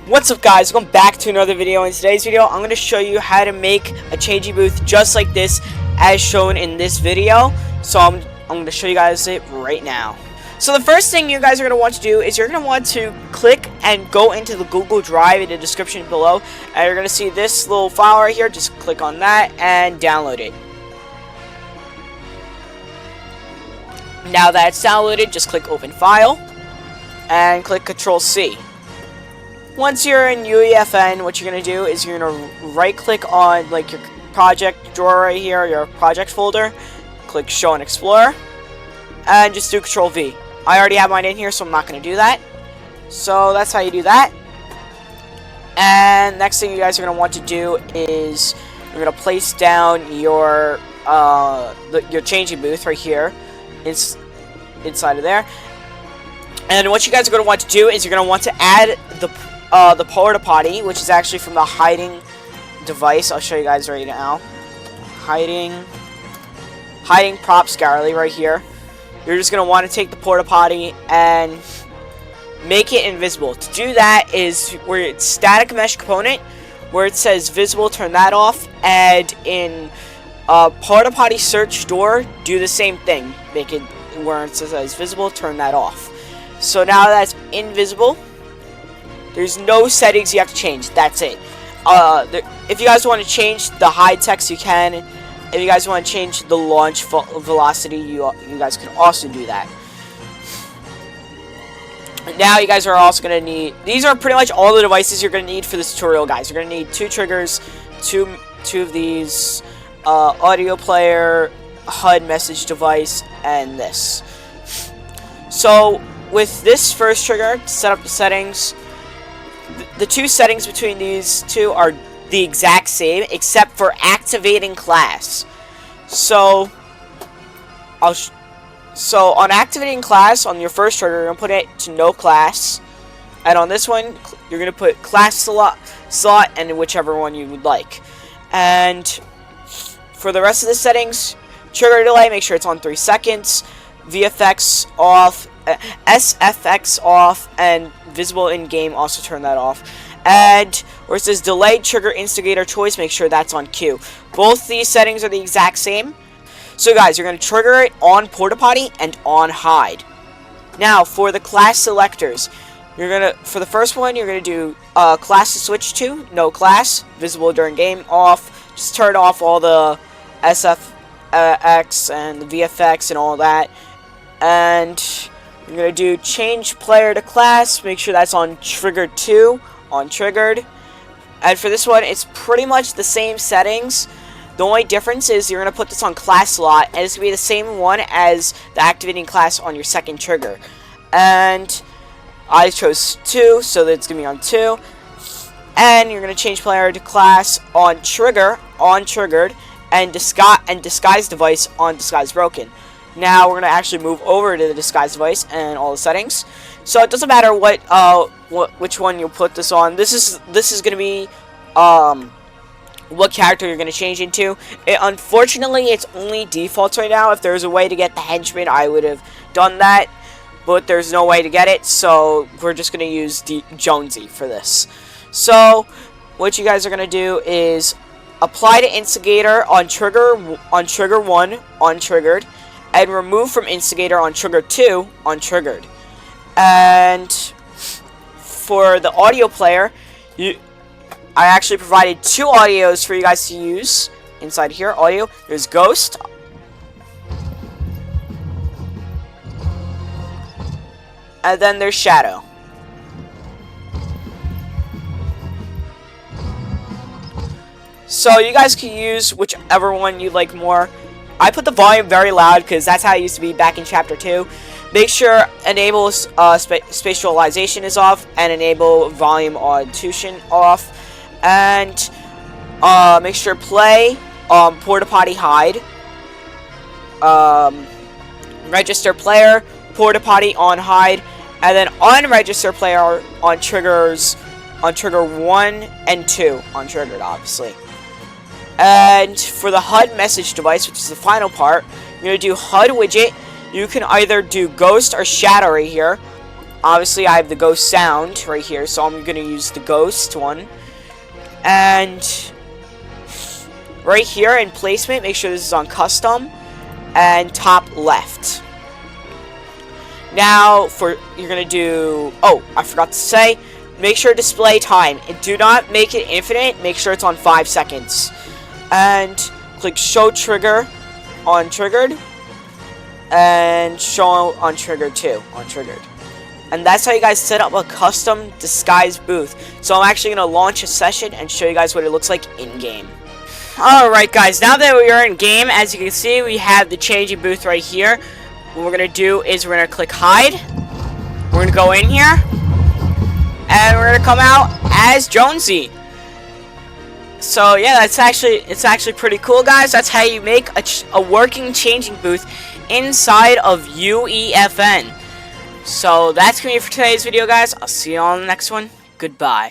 What's up, guys? Welcome back to another video. In today's video, I'm going to show you how to make a changing booth just like this as shown in this video. So I'm going to show you guys it right now. So the first thing you guys are going to want to do is you're going to want to click and go into the Google Drive in the description below. And you're going to see this little file right here. Just click on that and download it. Now that it's downloaded, just click Open File and click Control-C. Once you're in Uefn, what you're going to do is you're going to right-click on like your project drawer right here, your project folder. Click Show and Explore, and just do Control-V. I already have mine in here, so I'm not going to do that. So that's how you do that. And next thing you guys are going to want to do is you're going to place down your changing booth right here, inside of there. And what you guys are going to want to do is you're going to want to add the porta potty, which is actually from the hiding device. I'll show you guys right now. Hiding props gallery right here. You're just going to want to take the porta potty and make it invisible. To do that is where it's static mesh component, where it says visible, turn that off, and in porta potty search door, do the same thing. Make it where it says visible, turn that off. So now that's invisible. There's no settings you have to change. That's it. If you guys want to change the hide text, you can. If you guys want to change the launch velocity, you guys can also do that. Now you guys are also going to need... These are pretty much all the devices you're going to need for this tutorial, guys. You're going to need 2 triggers, two of these, audio player, HUD message device, and this. So with this first trigger, to set up the settings... The 2 settings between these 2 are the exact same, except for activating class. So on activating class, on your first trigger, you're going to put it to no class. And on this one, you're going to put class slot and whichever one you would like. And for the rest of the settings, trigger delay, make sure it's on 3 seconds. VFX off. SFX off, and visible in game, also turn that off. And where it says delayed trigger instigator choice, make sure that's on Q. Both these settings are the exact same. So guys, you're going to trigger it on porta potty and on hide. Now for the class selectors, for the first one you're gonna do class to switch to, no class, visible during game, off. Just turn off all the SFX and the VFX and all that. And I'm going to do change player to class, make sure that's on triggered 2, on triggered. And for this one, it's pretty much the same settings. The only difference is you're going to put this on class slot, and it's going to be the same one as the activating class on your second trigger. And I chose 2, so that's going to be on 2. And you're going to change player to class on trigger, on triggered, and disguise device on disguise broken. Now we're gonna actually move over to the disguise device and all the settings. So it doesn't matter which one you put this on. This is gonna be what character you're gonna change into. Unfortunately, it's only defaults right now. If there's a way to get the henchman, I would have done that, but there's no way to get it. So we're just gonna use Jonesy for this. So what you guys are gonna do is apply to instigator on trigger 1 on triggered. And remove from instigator on trigger 2 on triggered. And for the audio player, I actually provided 2 audios for you guys to use inside here. Audio, there's Ghost, and then there's Shadow. So you guys can use whichever one you like more. I put the volume very loud because that's how it used to be back in Chapter 2. Make sure enable spatialization is off and enable volume audition off. And make sure play porta potty hide. Register player porta potty on hide. And then unregister player on triggers on trigger 1 and 2 on triggered, obviously. And for the HUD message device, which is the final part, you're going to do HUD widget. You can either do Ghost or Shadow right here. obviously I have the ghost sound right here, so I'm gonna use the ghost one. And right here in placement, make sure this is on custom and top left. Now you're gonna do, oh, I forgot to say, make sure display time, and do not make it infinite, make sure it's on 5 seconds. And click show trigger on triggered, and show on triggered too, on triggered. And that's how you guys set up a custom disguise booth. So I'm actually going to launch a session and show you guys what it looks like in-game. Alright guys, now that we are in-game, as you can see, we have the changing booth right here. What we're going to do is we're going to click hide. We're going to go in here. And we're going to come out as Jonesy. So yeah, it's actually pretty cool, guys. That's how you make a working changing booth inside of Uefn. So that's going to be it for today's video, guys. I'll see you all in the next one. Goodbye.